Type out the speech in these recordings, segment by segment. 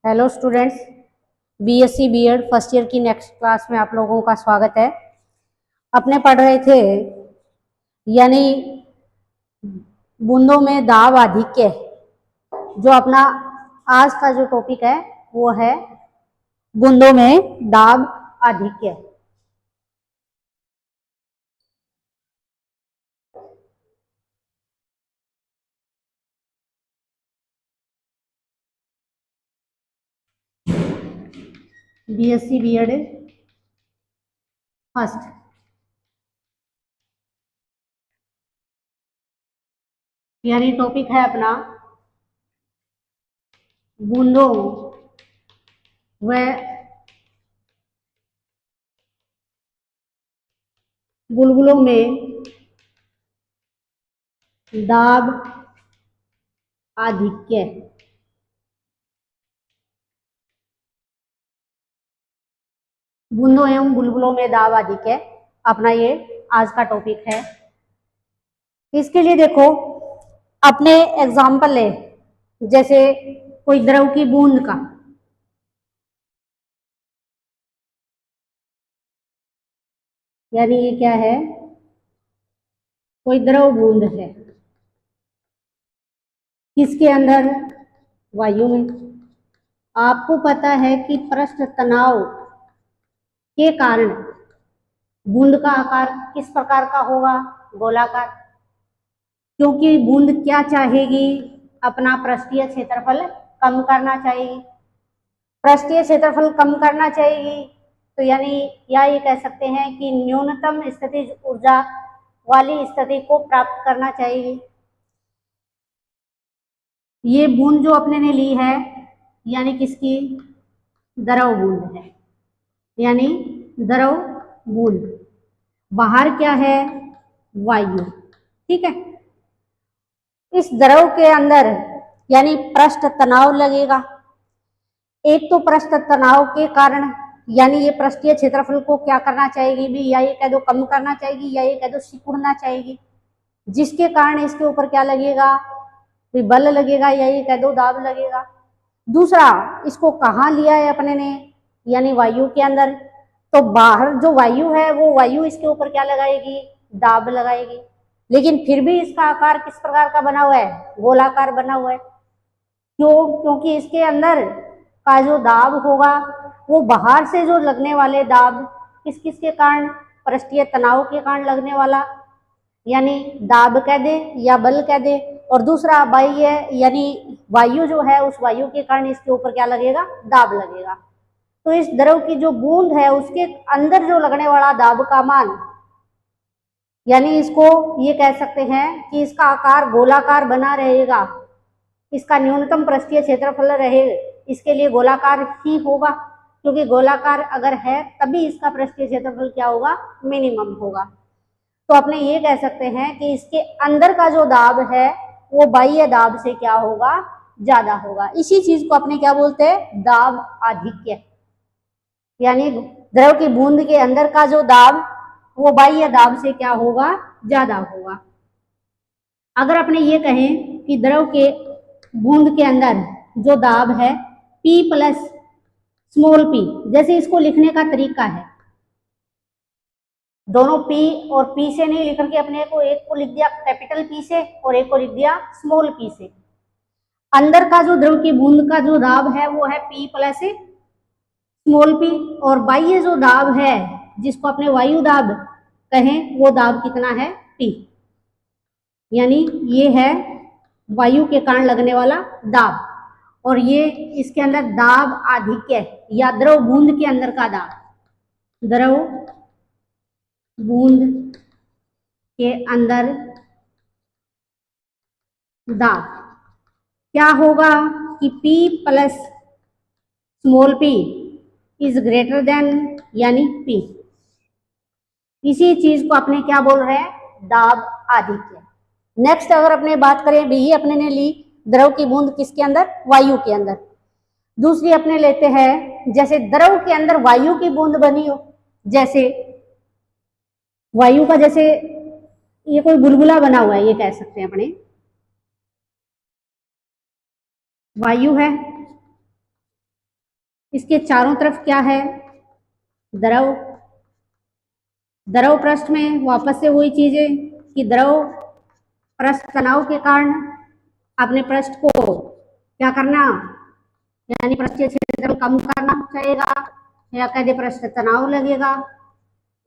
Hello students, BSc BEd first year की next class में आप लोगों का स्वागत है। अपने पढ़ रहे थे यानी बूंदों में दाब आधिक्य। जो अपना आज का जो टॉपिक है वो है बूंदों में दाब आधिक्य। बीएससी बीएड फर्स्ट यानी टॉपिक है अपना बूंदों व बुलबुलों में दाब आधिक्य। बूंदों एवं बुलबुलों में दाब आधिक्य अपना ये आज का टॉपिक है। इसके लिए देखो, अपने एग्जाम्पल ले, जैसे कोई द्रव की बूंद का, यानी ये क्या है, कोई द्रव बूंद है किसके अंदर, वायु में। आपको पता है कि पृष्ठ तनाव के कारण बूंद का आकार किस प्रकार का होगा, गोलाकार। क्योंकि बूंद क्या चाहेगी, अपना पृष्ठीय क्षेत्रफल कम करना चाहेगी। पृष्ठीय क्षेत्रफल कम करना चाहेगी तो यानी या ये कह सकते हैं कि न्यूनतम स्थितिज ऊर्जा वाली स्थिति को प्राप्त करना चाहेगी। ये बूंद जो अपने ने ली है यानी किसकी, द्रव बूंद है, यानी द्रव बूंद। बाहर क्या है, वायु। ठीक है, इस द्रव के अंदर यानी पृष्ठ तनाव लगेगा। एक तो पृष्ठ तनाव के कारण यानी ये पृष्ठीय क्षेत्रफल को क्या करना चाहेगी भी, या ये कह दो कम करना चाहेगी, या ये कह दो सिकुड़ना चाहेगी, जिसके कारण इसके ऊपर क्या लगेगा, भी बल लगेगा, या ये कह दो दाब लगेगा। दूसरा, इसको कहाँ लिया है अपने ने, यानी वायु के अंदर। तो बाहर जो वायु है वो वायु इसके ऊपर क्या लगाएगी, दाब लगाएगी। लेकिन फिर भी इसका आकार किस प्रकार का बना हुआ है, गोलाकार बना हुआ है। क्यों? क्योंकि इसके अंदर का जो दाब होगा वो बाहर से जो लगने वाले दाब किस किस के कारण, पृष्ठीय तनाव के कारण लगने वाला, यानी दाब कह दे या बल कह दे। और दूसरा बाह्य यानी वायु जो है, उस वायु के कारण इसके ऊपर क्या लगेगा, दाब लगेगा। तो इस द्रव की जो बूंद है उसके अंदर जो लगने वाला दाब का मान, यानी इसको ये कह सकते हैं कि इसका आकार गोलाकार बना रहेगा, इसका न्यूनतम पृष्ठीय क्षेत्रफल रहे, इसके लिए गोलाकार ही होगा। क्योंकि गोलाकार अगर है तभी इसका पृष्ठीय क्षेत्रफल क्या होगा, मिनिमम होगा। तो अपने ये कह सकते हैं कि इसके अंदर का जो दाब है वो बाह्य दाब से क्या होगा, ज्यादा होगा। इसी चीज को अपने क्या बोलते हैं, दाब आधिक्य। यानी द्रव की बूंद के अंदर का जो दाब वो बाह्य दाब से क्या होगा, ज्यादा होगा। अगर अपने ये कहें कि द्रव के बूंद के अंदर जो दाब है P प्लस स्मॉल p, जैसे इसको लिखने का तरीका है, दोनों P और P से नहीं लिख के अपने को एक को लिख दिया कैपिटल P से और एक को लिख दिया स्मॉल p से। अंदर का जो द्रव की बूंद का जो दाब है वो है P प्लस स्मॉल p, और बाह्य जो दाब है जिसको अपने वायु दाब कहें वो दाब कितना है, P। यानी ये है वायु के कारण लगने वाला दाब, और ये इसके अंदर दाब आधिक्य या द्रव बूंद के अंदर का दाब, द्रव बूंद के अंदर दाब क्या होगा कि P plus small p is greater than यानी P। इसी चीज को अपने क्या बोल रहे हैं, दाब आधिक्य। नेक्स्ट अगर अपने बात करें भी, ये अपने ने ली द्रव की बूंद किसके अंदर, वायु के अंदर। दूसरी अपने लेते हैं जैसे द्रव के अंदर वायु की बूंद बनी हो, जैसे वायु का जैसे ये कोई बुलबुला बना हुआ है, ये कह सकते हैं अपने, वायु है इसके चारों तरफ क्या है? द्रव। द्रव पृष्ठ में वापस से वही चीजें कि द्रव पृष्ठ तनाव के कारण अपने पृष्ठ को क्या करना, यानी पृष्ठीय क्षेत्र कम करना चाहेगा, या कह दे पृष्ठ तनाव लगेगा।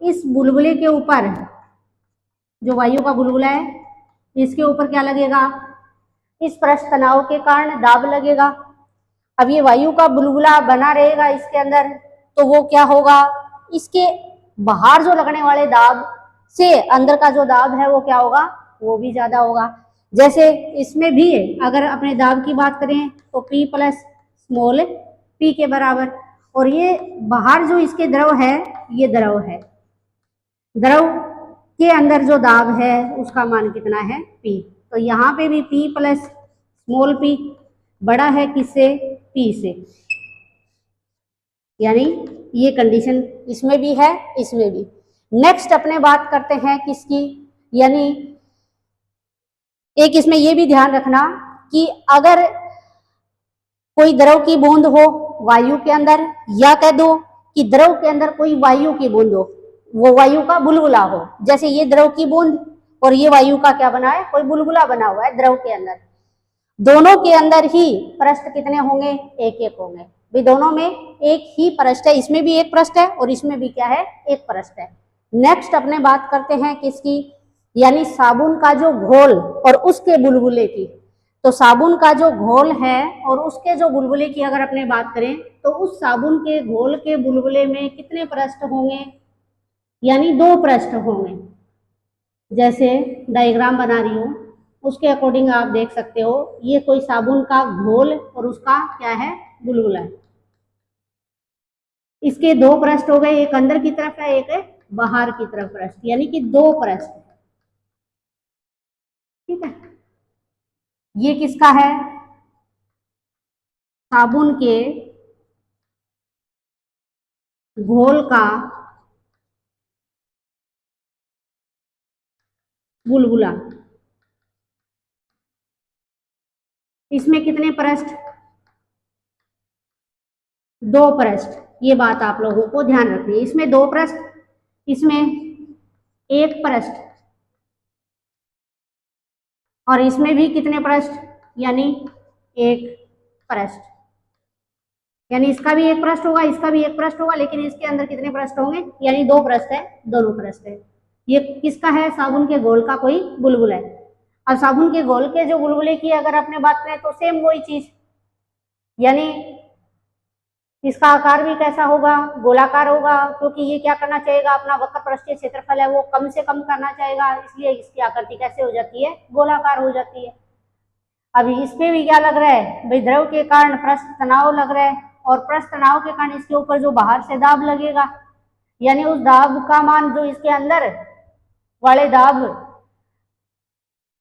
इस बुलबुले के ऊपर, जो वायु का बुलबुला है, इसके ऊपर क्या लगेगा? इस पृष्ठ तनाव के कारण दाब लगेगा। अब ये वायु का बुलबुला बना रहेगा इसके अंदर, तो वो क्या होगा, इसके बाहर जो लगने वाले दाब से अंदर का जो दाब है वो क्या होगा, वो भी ज्यादा होगा। जैसे इसमें भी अगर अपने दाब की बात करें तो P प्लस स्मॉल p के बराबर, और ये बाहर जो इसके द्रव है, ये द्रव है, द्रव के अंदर जो दाब है उसका मान कितना है? P। तो यहाँ पे भी P प्लस स्मॉल p बड़ा है किससे? P से। यानी ये कंडीशन इसमें भी है, इसमें भी। नेक्स्ट अपने बात करते हैं किसकी, यानी एक इसमें ये भी ध्यान रखना कि अगर कोई द्रव की बूंद हो वायु के अंदर, या कह दो कि द्रव के अंदर कोई वायु की बूंद हो, वो वायु का बुलबुला हो, जैसे ये द्रव की बूंद और ये वायु का क्या बना है, कोई बुलबुला बना हुआ है द्रव के अंदर। दोनों के अंदर ही पृष्ठ कितने होंगे? एक एक होंगे भी, दोनों में एक ही पृष्ठ है, इसमें भी एक पृष्ठ है और इसमें भी क्या है, एक पृष्ठ है। नेक्स्ट अपने बात करते हैं किसकी, यानी साबुन का जो घोल और उसके बुलबुले की। तो साबुन का जो घोल है और उसके जो बुलबुले की अगर अपने बात करें, तो उस साबुन के घोल के बुलबुले में कितने पृष्ठ होंगे? यानी दो पृष्ठ होंगे। जैसे डायग्राम बना रही हूं, उसके अकॉर्डिंग आप देख सकते हो, ये कोई साबुन का घोल और उसका क्या है, बुलबुला है। इसके दो पृष्ठ हो गए, एक अंदर की तरफ है, एक है बाहर की तरफ पृष्ठ, यानी कि दो पृष्ठ। ठीक है, ये किसका है? साबुन के घोल का बुलबुला। इसमें कितने पृष्ठ? दो पृष्ठ। ये बात आप लोगों को ध्यान रखनी है, इसमें दो पृष्ठ, इसमें एक पृष्ठ, और इसमें भी कितने पृष्ठ? यानी एक पृष्ठ। यानी इसका भी एक पृष्ठ होगा, इसका भी एक पृष्ठ होगा, लेकिन इसके अंदर कितने पृष्ठ होंगे? यानी दो पृष्ठ है, दोनों पृष्ठ है। ये किसका है? साबुन के घोल का कोई बुलबुला है। अब साबुन के घोल के जो बुलबुले की अगर अपने बात करें तो सेम वही चीज, यानी इसका आकार भी कैसा होगा? गोलाकार होगा, क्योंकि ये क्या करना चाहेगा, अपना वक्र पृष्ठीय क्षेत्रफल है वो कम से कम करना चाहेगा, इसलिए इसकी आकृति कैसे हो जाती है? गोलाकार हो जाती है। अभी इसमें भी क्या लग रहा है भाई, द्रव के कारण पृष्ठ तनाव लग रहा है, और पृष्ठ तनाव के कारण इसके ऊपर जो बाहर से दाब लगेगा, यानी उस दाब का मान जो इसके अंदर वाले दाब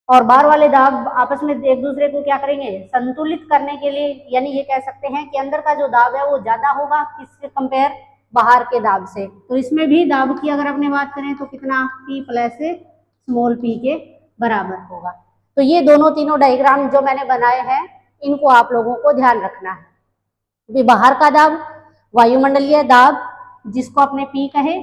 और बाहर वाले दाब आपस में एक दूसरे को क्या करेंगे? संतुलित करने के लिए, यानी ये कह सकते हैं कि अंदर का जो दाब है वो ज्यादा होगा किससे कंपेयर? बाहर के दाब से। तो इसमें भी दाब की अगर अपने बात करें तो कितना? P प्लस स्मॉल p के बराबर होगा। तो ये दोनों तीनों डायग्राम जो मैंने बनाए हैं, इनको आप लोगों को ध्यान रखना है। बाहर का दाब वायुमंडलीय दाब, जिसको अपने P कहे,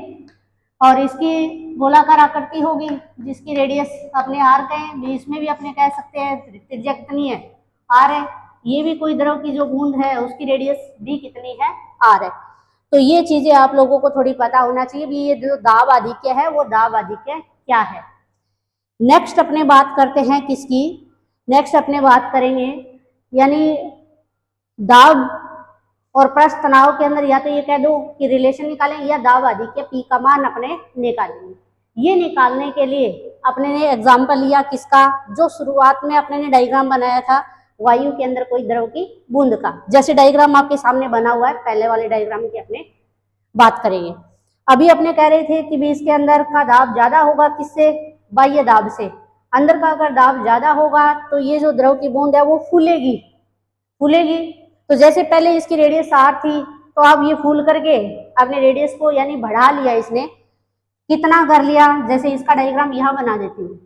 और इसकी गोलाकार आकृति होगी जिसकी रेडियस अपने आर कहें, इसमें भी अपने कह सकते हैं त्रिज्या कितनी है? आर है। ये भी कोई द्रव की जो बूंद है उसकी रेडियस भी कितनी है? आर है। तो ये चीजें आप लोगों को थोड़ी पता होना चाहिए भी, ये जो दाब आधिक्य है वो दाब आधिक्य क्या है। नेक्स्ट अपने बात करते हैं किसकी? नेक्स्ट अपने बात करेंगे, यानी दाब और पृष्ठ तनाव के अंदर या तो ये कह दो कि रिलेशन निकालें, या दाब आधिक्य P का मान अपने निकालेंगे। ये निकालने के लिए अपने ने एग्जाम्पल लिया किसका? जो शुरुआत में अपने ने डायग्राम बनाया था वायु के अंदर कोई द्रव की बूंद का, जैसे डायग्राम आपके सामने बना हुआ है, पहले वाले डायग्राम की अपने बात करेंगे। अभी अपने कह रहे थे कि भी इसके अंदर का दाब ज्यादा होगा किससे? बाह्य दाब से। अंदर का अगर दाब ज्यादा होगा तो ये जो द्रव की बूंद है वो फूलेगी। फूलेगी तो जैसे पहले इसकी रेडियस r थी, तो अब ये फूल करके अपने रेडियस को यानी बढ़ा लिया इसने, कितना कर लिया? जैसे इसका डायग्राम यहां बना देती हूँ,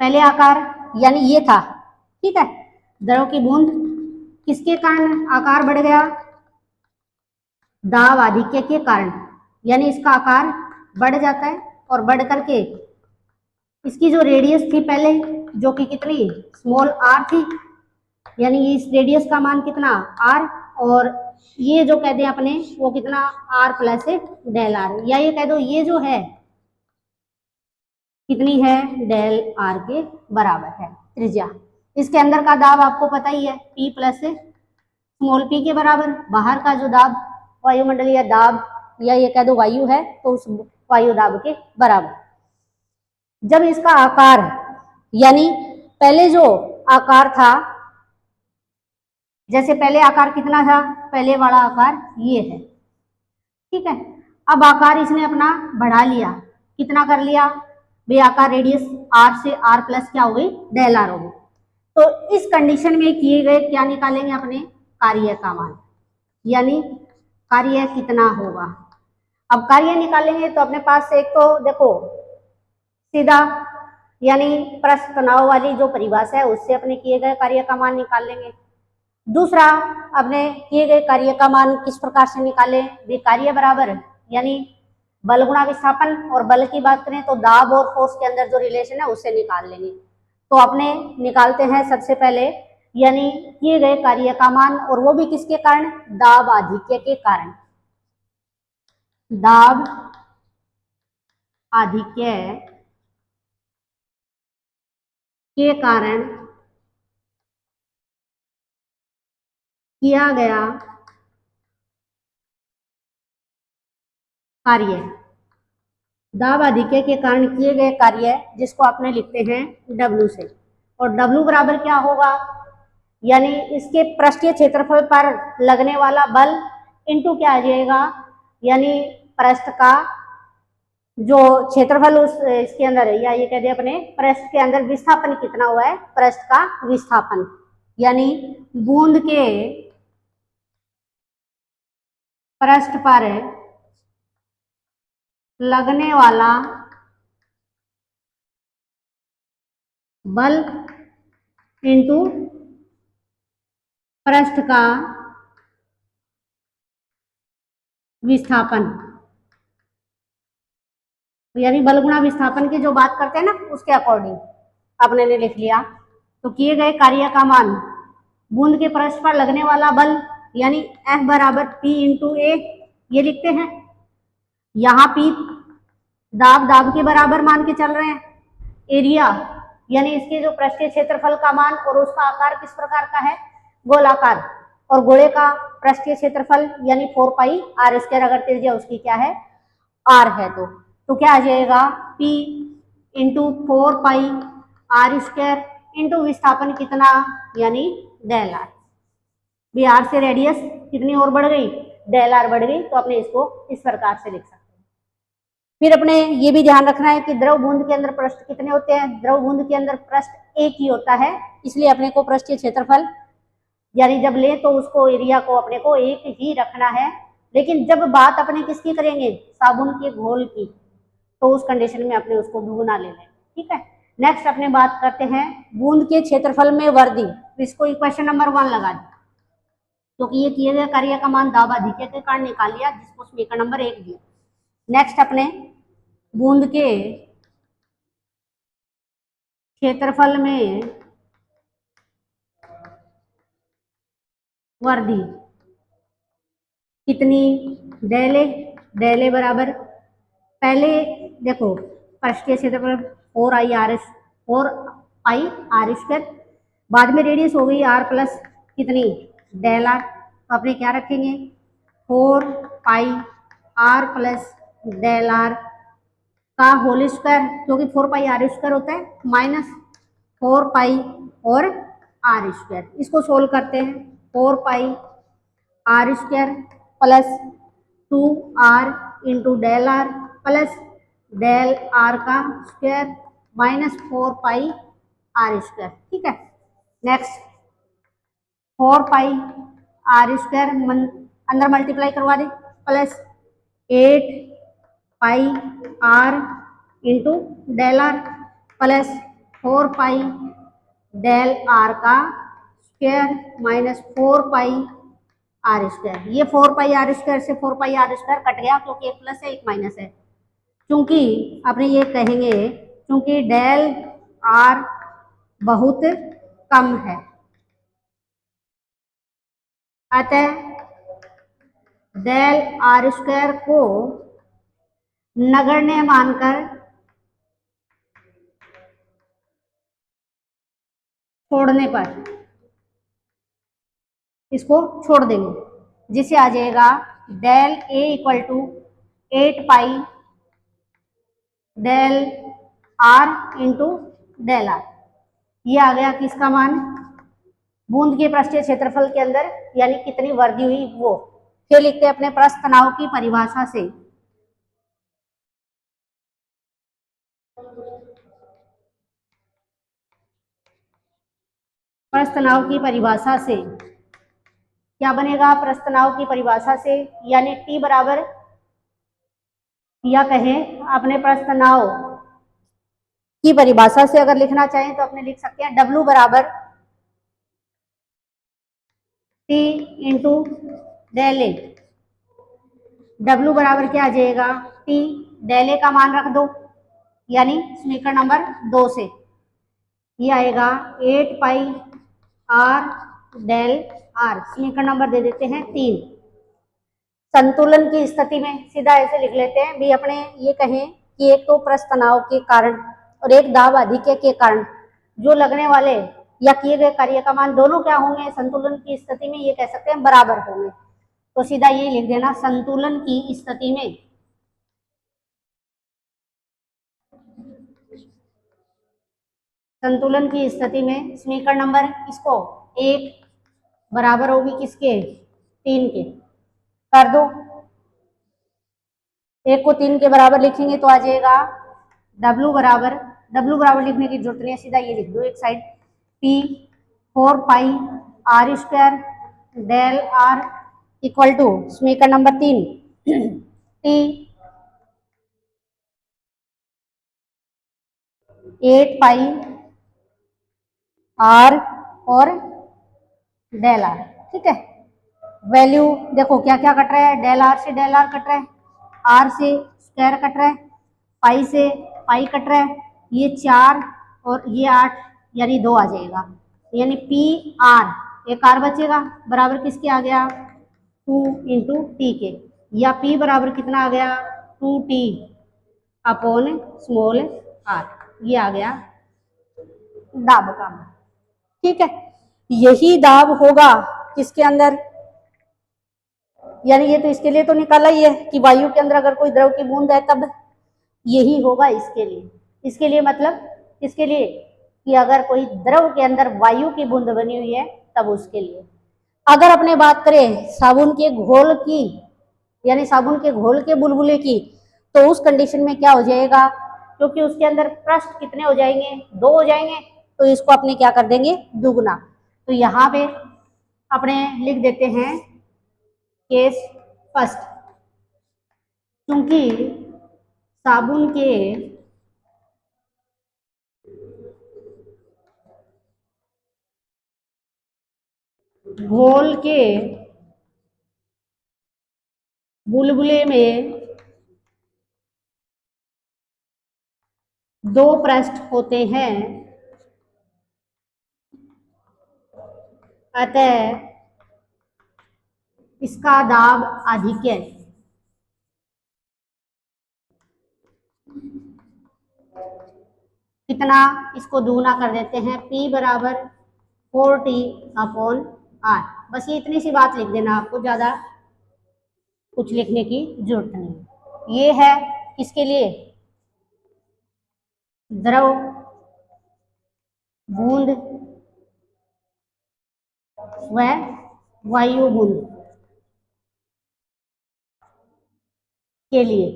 पहले आकार यानी ये था, ठीक है, द्रव की बूंद, किसके कारण आकार बढ़ गया, दाब आधिक्य के कारण, यानी इसका आकार बढ़ जाता है और बढ़ करके इसकी जो रेडियस थी पहले, जो कि कितनी स्मॉल आर थी, यानी इस रेडियस का मान कितना आर, और ये जो कह दें अपने वो कितना आर प्लस डेल आर, या ये कह दो ये जो है कितनी है डेल आर के बराबर है त्रिज्या। इसके अंदर का दाब आपको पता ही है P प्लस स्मॉल p के बराबर, बाहर का जो दाब वायुमंडलीय दाब या ये कह दो वायु है तो उस वायु दाब के बराबर। जब इसका आकार यानी पहले जो आकार था, जैसे पहले आकार कितना था, पहले वाला आकार ये है, ठीक है, अब आकार इसने अपना बढ़ा लिया, कितना कर लिया भाई, आकार रेडियस आर से आर प्लस क्या हो गई डेल आर हो गई। तो इस कंडीशन में किए गए क्या निकालेंगे अपने कार्य का मान, यानी कार्य कितना होगा। अब कार्य निकालेंगे तो अपने पास एक तो देखो सीधा यानी पृष्ठ तनाव वाली जो परिभाषा है उससे अपने किए गए कार्य का मान निकाल लेंगे। दूसरा, अपने किए गए कार्य का मान किस प्रकार से निकालें, वे कार्य बराबर यानी बल गुणा विस्थापन, और बल की बात करें तो दाब और फोर्स के अंदर जो रिलेशन है उससे निकाल लेंगे। तो अपने निकालते हैं सबसे पहले यानी किए गए कार्य का मान, और वो भी किसके कारण, दाब आधिक्य के कारण। दाब आधिक्य के कारण किया गया कार्य, दाब आधिक्य के कारण किए गए कार्य जिसको आपने लिखते हैं W से, और W बराबर क्या होगा, यानी इसके पृष्ठीय क्षेत्रफल पर लगने वाला बल इनटू क्या आ जाएगा, यानी पृष्ठ का जो क्षेत्रफल उस इसके अंदर है, या ये कह दे अपने पृष्ठ के अंदर विस्थापन कितना हुआ है, पृष्ठ का विस्थापन, यानी बूंद के पृष्ठ पर लगने वाला बल इंटू पृष्ठ का विस्थापन, यानी बल गुणा विस्थापन की जो बात करते हैं ना उसके अकॉर्डिंग आपने ने लिख लिया। तो किए गए कार्य का मान बूंद के पृष्ठ पर लगने वाला बल यानी F बराबर P इंटू ए, ये लिखते हैं। यहाँ P दाब के बराबर मान के चल रहे हैं, एरिया यानी इसके जो पृष्ठीय क्षेत्रफल का मान, और उसका आकार किस प्रकार का है, गोलाकार, और गोले का पृष्ठीय क्षेत्रफल यानी 4 पाई आर स्क्वायर, अगर त्रिज्या उसकी क्या है आर है तो क्या आ जाएगा P into 4 pi r square into विस्थापन कितना यानी डेल आर। भी आर से रेडियस कितनी और बढ़ गई, डेल आर बढ़ गई, तो अपने इसको इस प्रकार से लिख सकते हैं। फिर अपने ये भी ध्यान रखना है कि द्रव बूंद के अंदर पृष्ठ कितने होते हैं, द्रव बूंद के अंदर पृष्ठ एक ही होता है, इसलिए अपने को पृष्ठीय क्षेत्रफल यानी जब ले तो उसको एरिया को अपने को एक ही रखना है। लेकिन जब बात अपने किसकी करेंगे, साबुन के घोल की, तो उस कंडीशन में अपने उसको दुगुना ले लें, ठीक है। नेक्स्ट अपने बात करते हैं बूंद के क्षेत्रफल में वृद्धि, इसको इक्वेशन नंबर 1 लगा दी, क्योंकि ये किए गए कार्य का मान दाब आधिक्य के कारण निकाल लिया, जिसको समीकरण नंबर 1 दिया। नेक्स्ट अपने बूंद के क्षेत्रफल में वृद्धि कितनी, डेले बराबर पहले देखो पृष्ठीय क्षेत्रफल 4 पाई आर स्क्वायर, बाद में रेडियस हो गई आर प्लस कितनी डेल आर, तो अपने क्या रखेंगे 4 pi are plus del r का होल स्क्वायर, क्योंकि 4 पाई आर स्क्वायर होता है माइनस 4 पाई और आर स्क्वायर। इसको सोल्व करते हैं, 4 pi r square plus 2 r into del r plus del r का square minus 4 pi r square, ठीक है। नेक्स्ट 4 पाई आर स्क्वायर अंदर मल्टीप्लाई करवा दे plus 8 pi r into del r plus 4 pi del r का square minus 4 pi r square. ये 4 pi r square से 4 pi r square cut गया क्योंकि एक प्लस है एक माइनस है। क्योंकि अपने ये कहेंगे क्योंकि डेल आर बहुत कम है, अतः डेल आर स्क्वायर को नगण्य मानकर छोड़ने पर इसको छोड़ देंगे, जिसे आ जाएगा del A equal to 8 pi del r into del r. ये आ गया किसका मान, बूंद के पृष्ठीय क्षेत्रफल के अंदर यानी कितनी वृद्धि हुई वो। फिर लिखते हैं अपने प्रस्थ तनाव की परिभाषा से। प्रस्थ तनाव की परिभाषा से क्या बनेगा, प्रस्थ तनाव की परिभाषा से यानी T बराबर, या कहें अपने प्रस्थ तनाव की परिभाषा से अगर लिखना चाहें तो अपने लिख सकते हैं W बराबर T into del A. W बराबर क्या आ जाएगा, T डेल ए का मान रख दो यानी समीकरण नंबर 2 से ये आएगा 8 पाई आर डेल आर। समीकरण नंबर दे देते हैं 3। संतुलन की स्थिति में सीधा ऐसे लिख लेते हैं भी, अपने ये कहें कि एक तो प्रस्थ तनाव के कारण और एक दाब आधिक्य के कारण जो लगने वाले या किए गए कार्य का मान दोनों क्या होंगे, संतुलन की स्थिति में ये कह सकते हैं बराबर होंगे। तो सीधा ये लिख देना संतुलन की स्थिति में समीकरण नंबर इसको 1 बराबर होगी किसके, 3 के। कर दो, 1 को 3 के बराबर लिखेंगे तो आ जाएगा W बराबर लिखने की जरूरत नहीं है, सीधा ये लिख दो एक side, P 4 pi r square del r equal to समीकरण नंबर 3 T 8 पाई आर और डेल आर। ठीक है, वैल्यू देखो क्या क्या कट रहा है, डेल आर से डेल आर कट रहा है, आर से स्क्वायर कट रहा है, पाई से पाई कट रहा है, ये 4 और ये 8 यानी 2 आ जाएगा, यानी पी आर एक आर बचेगा बराबर किसके आ गया 2 इंटू टी के, या पी बराबर कितना आ गया 2t अपॉन स्मॉल आर। ये आ गया दाब का मान। ठीक है, यही दाब होगा किसके अंदर, यानी ये तो इसके लिए तो निकाला ही है कि वायु के अंदर अगर कोई द्रव की बूंद है तब यही होगा इसके लिए मतलब इसके लिए कि अगर कोई द्रव के अंदर वायु की बूंद बनी हुई है तब उसके लिए। अगर अपने बात करें साबुन के घोल की यानी साबुन के घोल के बुलबुले की, तो उस कंडीशन में क्या हो जाएगा, क्योंकि उसके अंदर पृष्ठ कितने हो जाएंगे 2 हो जाएंगे, तो इसको अपने क्या कर देंगे दुगना। तो यहाँ पे अपने लिख देते हैं केस फर्स्ट, क्योंकि साबुन के घोल के बुलबुले में 2 पृष्ठ होते हैं, अतः इसका दाब आधिक्य कितना, इसको दुगना कर देते हैं, P बराबर 4t अपॉन आर। बस ये इतनी सी बात लिख देना, आपको ज्यादा कुछ लिखने की जरूरत नहीं। ये है किसके लिए, द्रव बूंद व वायु बूंद के लिए।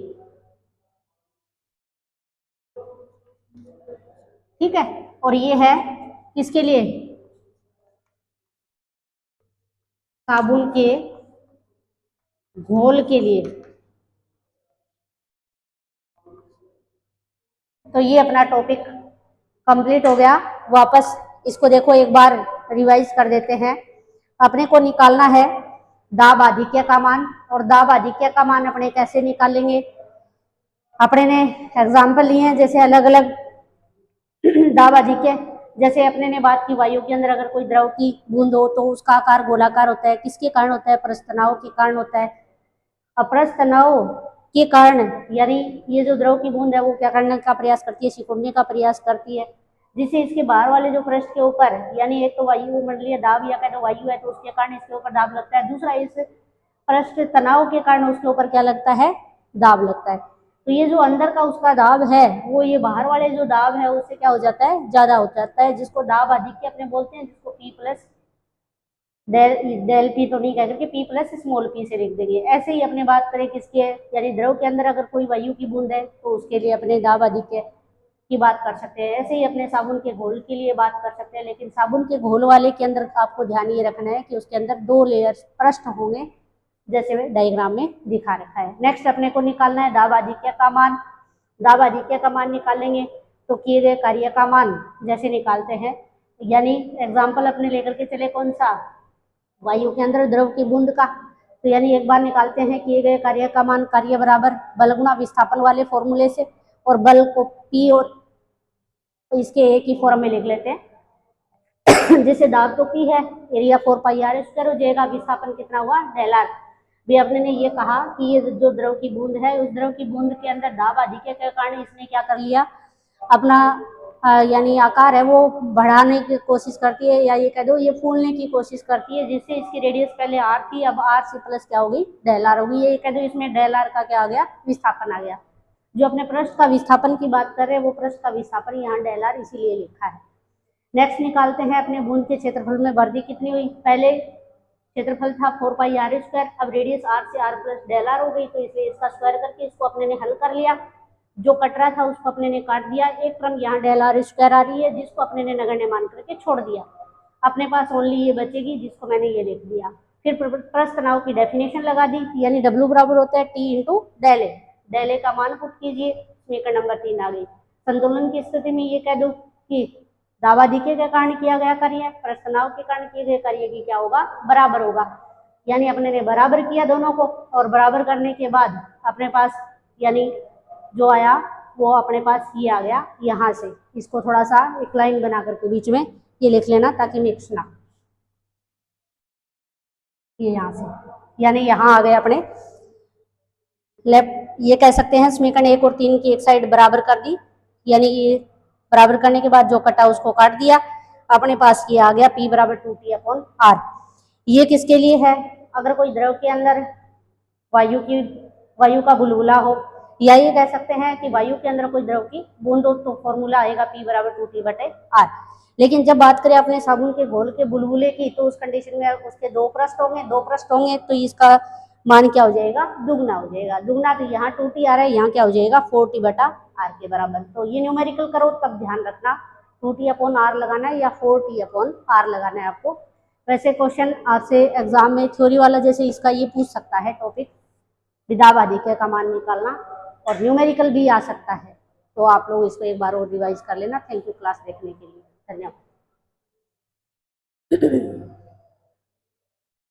ठीक है, और ये है किसके लिए, साबुन के घोल के लिए। तो ये अपना टॉपिक कंप्लीट हो गया। वापस इसको देखो एक बार रिवाइज कर देते हैं। अपने को निकालना है दाब आधिक्य का मान, और दाब आधिक्य का मान अपने कैसे निकालेंगे, अपने ने एग्जाम्पल लिए हैं जैसे अलग अलग दाब आधिक्य। जैसे अपने ने बात की वायु के अंदर अगर कोई द्रव की बूंद हो तो उसका आकार गोलाकार होता है, किसके कारण होता है, पृष्ठ तनाव के कारण होता है। अपरस्थ तनाव के कारण यानी ये जो द्रव की बूंद है वो क्या करने का प्रयास करती है, सिकुड़ने का प्रयास करती है, जिससे इसके बाहर वाले जो पृष्ठ के ऊपर यानी एक तो वायुमंडलीय दाब या कह दो वायु है तो उसके कारण इसके ऊपर दाब लगता है, दूसरा इस पृष्ठ तनाव के कारण उसके ऊपर क्या लगता है, दाब लगता है। तो ये जो अंदर का उसका दाब है वो ये बाहर वाले जो दाब है उससे क्या हो जाता है, ज्यादा हो जाता है, जिसको दाब आधिक्य अपने बोलते हैं, जिसको P प्लस डेल पी तो नहीं कह करके P प्लस स्मॉल p से लिख देंगे। ऐसे ही अपने बात करें किसके, यानी द्रव के अंदर अगर कोई वायु की बूंद है तो उसके लिए अपने दाब आधिक्य की बात कर सकते हैं। ऐसे ही अपने साबुन के घोल के लिए बात कर सकते हैं, लेकिन साबुन के घोल वाले के अंदर आपको ध्यान ये रखना है कि उसके अंदर 2 लेयर्स पृष्ठ होंगे, जैसे डायग्राम में दिखा रखा है। नेक्स्ट अपने को निकालना है दाब आधिक्य का मान। दाब आधिक्य का मान निकालेंगे तो किए गए कार्य का मान जैसे निकालते हैं, यानी एग्जाम्पल अपने लेकर के चले कौन सा, वायु के अंदर द्रव की बूंद का। तो यानी एक बार निकालते हैं किए गए कार्य का मान, कार्य बराबर बल गुणा विस्थापन वाले फॉर्मूले से, और बल को P और तो इसके एक ही फॉर्म में लिख लेते हैं जैसे दाब तो P है, एरिया 4πr² हो जाएगा, विस्थापन कितना हुआ, डेल भी। अपने ने ये कहा कि ये जो द्रव की बूंद है उस द्रव की बूंद के अंदर दाब आधिक्य के कारण इसने क्या कर लिया, अपना यानी आकार है वो बढ़ाने की कोशिश करती है, या ये कह दो ये फूलने की कोशिश करती है, जिससे इसकी रेडियस पहले r थी अब r से प्लस क्या होगी, डेल r होगी। ये कह दो इसमें डेल r का क्या आ गया, विस्थापन आ गया। जो अपने पृष्ठ का विस्थापन की बात कर रहे हैं वो पृष्ठ का विस्थापन यहाँ डेल r इसीलिए लिखा है। नेक्स्ट निकालते हैं अपने बूंद के क्षेत्रफल में वृद्धि कितनी हुई, पहले क्षेत्रफल था 4πr², अब रेडियस r से r प्लस डेल r हो गई, तो इसलिए इसका स्क्वायर करके इसको अपने ने हल कर लिया। जो कट रहा था उसको अपने ने काट दिया, एक क्रम यहाँ डेल r² आ रही है जिसको अपने ने नगण्य मान करके छोड़ दिया। अपने पास ओनली ये बचेगी जिसको मैंने ये लिख दिया। फिर पृष्ठ तनाव की डेफिनेशन लगा दी, यानी W बराबर होता है T into del A. Del A का मान पुट कीजिए, समीकरण नंबर 3 आ गई। संतुलन की स्थिति में ये कह दो कि दाब आधिक्य के कारण किया गया कार्य पृष्ठ तनाव के कारण किए गए कार्य की क्या होगा, बराबर होगा। यानी अपने ने बराबर किया दोनों को, और बराबर करने के बाद अपने पास यानी जो आया वो अपने पास ये आ गया यहाँ से। इसको थोड़ा सा एक लाइन बना करके बीच में ये लिख लेना ताकि मिक्स ना, ये यहाँ से यानी यहाँ आ गए अपने लेफ्ट, ये कह सकते हैं समीकरण 1 और 3 की एक साइड बराबर कर दी, यानी ये बराबर करने के बाद जो कटा उसको काट दिया, अपने पास ये आ गया P बराबर 2T/r। ये किसके लिए है, अगर कोई द्रव के अंदर वायु का बुलबुला हो, या ये कह सकते हैं कि वायु के अंदर कोई द्रव की बूंद हो तो फॉर्मूला आएगा P बराबर 2T/r। लेकिन जब बात करें अपने साबुन के घोल के बुलबुले की तो उस कंडीशन में उसके 2 पृष्ठ होंगे तो इसका मान क्या हो जाएगा, दुगना हो जाएगा। दुगना तो यहाँ 2T आ रहा है, यहाँ क्या हो जाएगा 4T/r के बराबर। तो ये न्यूमेरिकल करो तब ध्यान रखना 2T/r लगाना है या 4T/r लगाना है आपको। वैसे क्वेश्चन आपसे एग्जाम में थ्योरी वाला जैसे इसका ये पूछ सकता है टॉपिक, दाब आधिक्य का मान निकालना, और न्यूमेरिकल भी आ सकता है। तो आप लोग इसको एक बार और रिवाइज कर लेना। थैंक यू क्लास देखने के लिए, धन्यवाद।